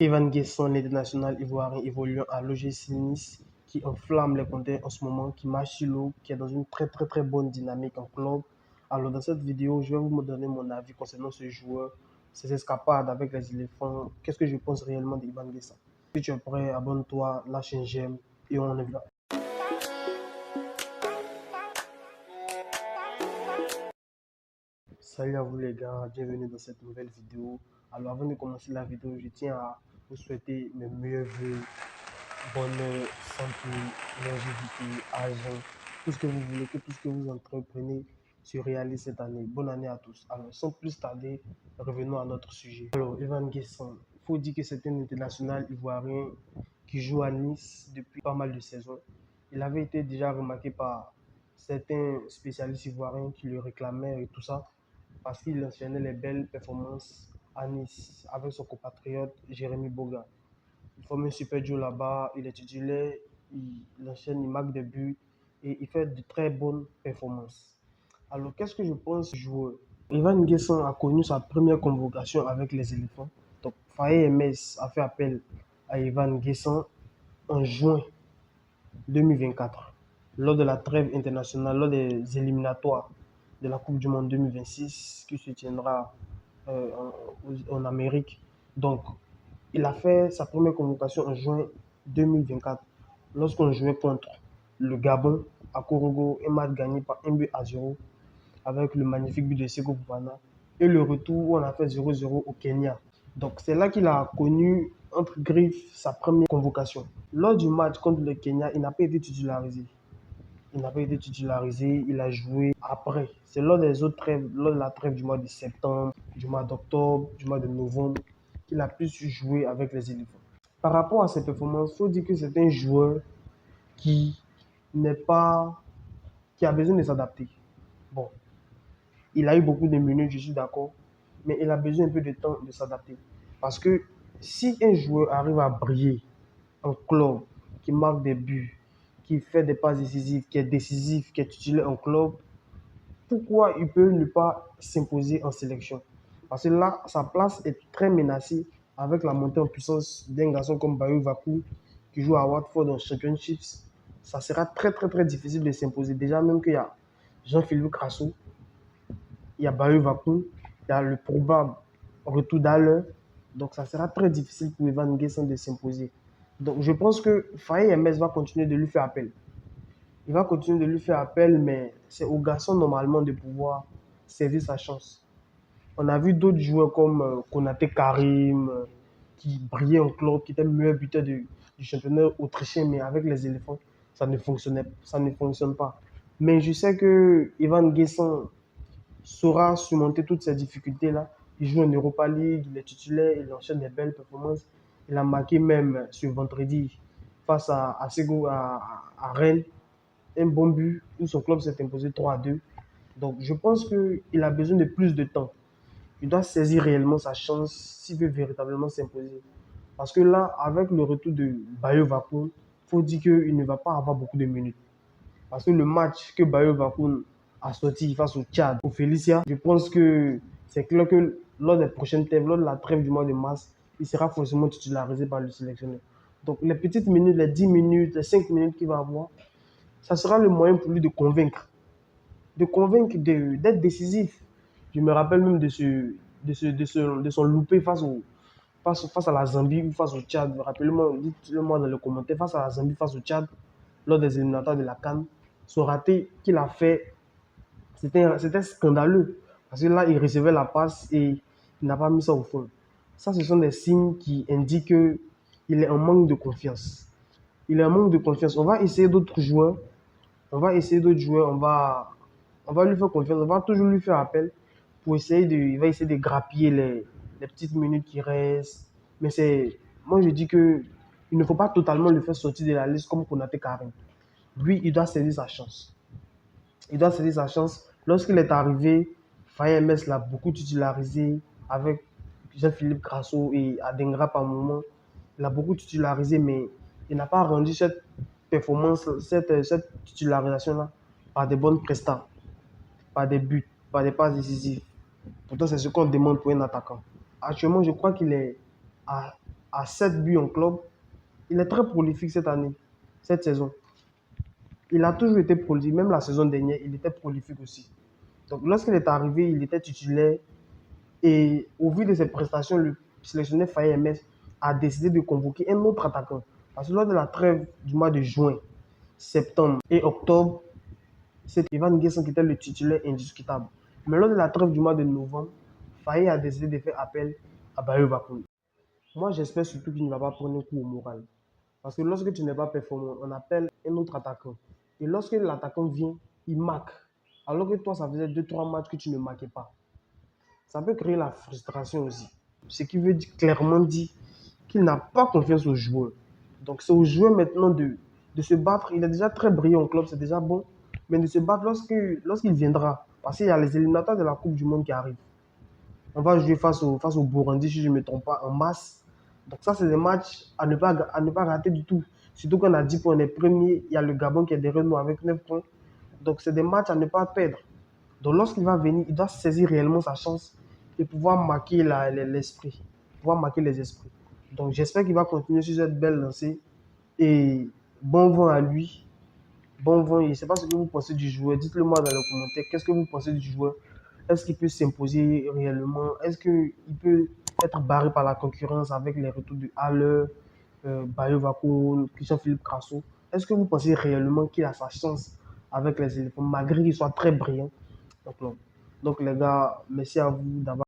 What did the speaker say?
Evan Guessant, l'international ivoirien évoluant à l'OGC Nice, qui enflamme les compteurs en ce moment, qui marche sur l'eau, qui est dans une très bonne dynamique en club. Alors dans cette vidéo, je vais vous donner mon avis concernant ce joueur, ses escapades avec les éléphants. Qu'est-ce que je pense réellement d'Evan Guessant? Si tu es prêt, abonne-toi, lâche un j'aime et on est là. Salut à vous les gars, bienvenue dans cette nouvelle vidéo. Alors avant de commencer la vidéo, je tiens à vous souhaiter mes meilleurs vœux, bonheur, santé, longévité, argent, tout ce que vous voulez, que tout ce que vous entreprenez se réalise cette année. Bonne année à tous. Alors sans plus tarder, revenons à notre sujet. Alors Evan Guessant, il faut dire que c'est un international ivoirien qui joue à Nice depuis pas mal de saisons. Il avait été déjà remarqué par certains spécialistes ivoiriens qui le réclamaient et tout ça, parce qu'il enchaînait les belles performances à Nice avec son compatriote Jérémy Boga. Il forme un super duo là-bas, il est titulaire, il enchaîne, il marque des buts et il fait de très bonnes performances. Alors, qu'est-ce que je pense du joueur? Evan Guessant a connu sa première convocation avec les éléphants. Donc, Faye MS a fait appel à Evan Guessant en juin 2024, lors de la trêve internationale, lors des éliminatoires de la Coupe du Monde 2026 qui se tiendra en Amérique. Donc, il a fait sa première convocation en juin 2024 lorsqu'on jouait contre le Gabon à Korogo, un match gagné par 1 but à 0 avec le magnifique but de Seko Fofana et le retour où on a fait 0-0 au Kenya. Donc c'est là qu'il a connu entre griffes sa première convocation. Lors du match contre le Kenya, il n'a pas été titularisé. Il n'a pas été titularisé, il a joué après. C'est lors des autres trêves, lors de la trêve du mois de septembre, du mois d'octobre, du mois de novembre, qu'il a pu jouer avec les éléphants. Par rapport à ses performances, il faut dire que c'est un joueur qui n'est pas, qui a besoin de s'adapter. Bon, il a eu beaucoup de minutes, je suis d'accord, mais il a besoin un peu de temps de s'adapter. Parce que si un joueur arrive à briller en club, qui marque des buts, qui fait des passes décisives, qui est décisif, qui est titulaire en club, pourquoi il peut ne pas s'imposer en sélection? Parce que là, sa place est très menacée avec la montée en puissance d'un garçon comme Bayo Vakou qui joue à Watford en Championships. Ça sera très difficile de s'imposer. Déjà même qu'il y a Jean-Philippe Crasso, il y a Bayo Vakou, il y a le probable retour d'Haller. Donc ça sera très difficile pour Evan Guessant de s'imposer. Donc je pense que Faye MS va continuer de lui faire appel. Il va continuer de lui faire appel, mais c'est au garçon normalement de pouvoir saisir sa chance. On a vu d'autres joueurs comme Konaté Karim, qui brillaient en club, qui étaient le meilleur buteur du championnat autrichien, mais avec les éléphants, ça ne fonctionne pas. Mais je sais que Evan Guessant saura surmonter toutes ces difficultés-là. Il joue en Europa League, il est titulaire, il enchaîne des belles performances. Il a marqué même ce vendredi face à Rennes un bon but où son club s'est imposé 3-2. Donc je pense qu'il a besoin de plus de temps. Il doit saisir réellement sa chance s'il veut véritablement s'imposer. Parce que là, avec le retour de Bayo Vakoun, il faut dire qu'il ne va pas avoir beaucoup de minutes. Parce que le match que Bayo Vakoun a sorti face au Tchad, au Félicia, je pense que c'est clair que lors des prochaines trêves, lors de la trêve du mois de mars, il sera forcément titularisé par le sélectionneur. Donc les petites minutes, les 10 minutes, les 5 minutes qu'il va avoir, ça sera le moyen pour lui de convaincre d'être décisif. Je me rappelle même de son loupé face à la Zambie ou face au Tchad. Rappelez-moi, dites-le-moi dans les commentaires, face à la Zambie, face au Tchad, lors des éliminatoires de la CAN, son raté qu'il a fait, c'était scandaleux. Parce que là, il recevait la passe et il n'a pas mis ça au fond. Ça, ce sont des signes qui indiquent qu'il est en manque de confiance. Il est en manque de confiance. On va essayer d'autres joueurs. On va lui faire confiance. On va toujours lui faire appel pour il va essayer de grappiller les petites minutes qui restent. Mais moi je dis que il ne faut pas totalement le faire sortir de la liste comme Konaté Karim. Lui, il doit saisir sa chance. Il doit saisir sa chance. Lorsqu'il est arrivé, Faye MS l'a beaucoup titularisé avec Jean-Philippe Crasso et Adengra par moment. Il l'a beaucoup titularisé, mais il n'a pas rendu cette performance, cette titularisation-là par des bonnes prestats, par des buts, par des passes décisives. Pourtant, c'est ce qu'on demande pour un attaquant. Actuellement, je crois qu'il est à à 7 buts en club. Il est très prolifique cette année, cette saison. Il a toujours été prolifique, même la saison dernière, il était prolifique aussi. Donc lorsqu'il est arrivé, il était titulaire et au vu de ses prestations, le sélectionneur Faye MS a décidé de convoquer un autre attaquant. Parce que lors de la trêve du mois de juin, septembre et octobre, c'est Ivan Guesson qui était le titulaire indiscutable. Mais lors de la trêve du mois de novembre, Faye a décidé de faire appel à Bayo Bakoun. Moi, j'espère surtout qu'il ne va pas prendre un coup au moral. Parce que lorsque tu n'es pas performant, on appelle un autre attaquant. Et lorsque l'attaquant vient, il marque. Alors que toi, ça faisait 2 3 matchs que tu ne marquais pas. Ça peut créer la frustration aussi. Ce qui veut clairement dire qu'il n'a pas confiance aux joueurs. Donc c'est aux joueurs maintenant de se battre. Il est déjà très brillant au club, c'est déjà bon. Mais de se battre lorsqu'il viendra. Parce qu'il y a les éliminatoires de la Coupe du Monde qui arrivent. On va jouer face au Burundi, si je ne me trompe pas, en masse. Donc ça, c'est des matchs à ne pas rater du tout. Surtout qu'on a 10 points, on est premier. Il y a le Gabon qui est derrière nous avec 9 points. Donc c'est des matchs à ne pas perdre. Donc lorsqu'il va venir, il doit saisir réellement sa chance et pouvoir marquer l'esprit, pouvoir marquer les esprits. Donc j'espère qu'il va continuer sur cette belle lancée et bon vent à lui. Bon vent, je ne sais pas ce que vous pensez du joueur. Dites-le moi dans les commentaires. Qu'est-ce que vous pensez du joueur? Est-ce qu'il peut s'imposer réellement? Est-ce qu'il peut être barré par la concurrence avec les retours de Haller, Bayo Vako, Christian-Philippe Crasso? Est-ce que vous pensez réellement qu'il a sa chance avec les éléphants, malgré qu'il soit très brillant? Donc, non. Donc les gars, merci à vous d'avoir